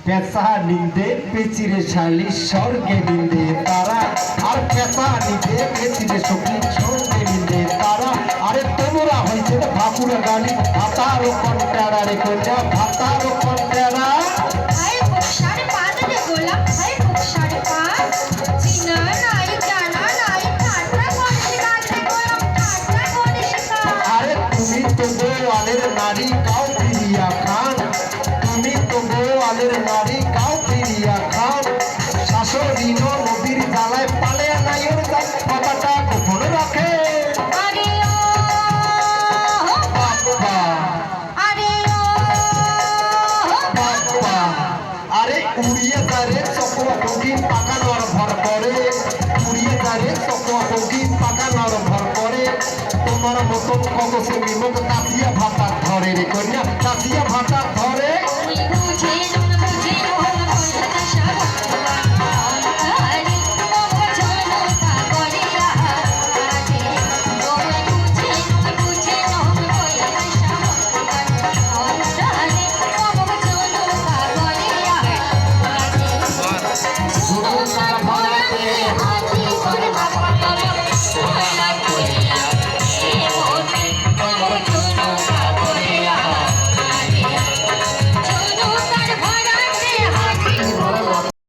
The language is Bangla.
পেঁচা নিন্দে পেচিরে শালি স্বর্গে নিন্দে তারা আর পেঁচা নিন্দে পেচিরে সখী স্বর্গে নিন্দে তারা আরে তোমরা হয়েছে ভাকুরা গালি ভাতার কন্টারা রে কন্যা ভাতার কন্টারা আরে তুমি তো গোয়ালের নারী কাউ ফিরিয়া খান তুমি তো গোয়ালের নারী কাউ ফিরিয়া খান শাশুড়ি নদীর জ্বালায় পালে নাই ওর কথাটা গোপন রাখে আরে উড়িয়ে তারে চকোয়া পঙ্কি পাকানোর ভর করে উড়িয়ে তারে চকোয়া পঙ্কি পাকানোর ভর করে তোমার মতন কগসে বিমুখ কাঁচিয়া ভাতা ধরে রে কন্যা কাঁচিয়া ভাতা ধরে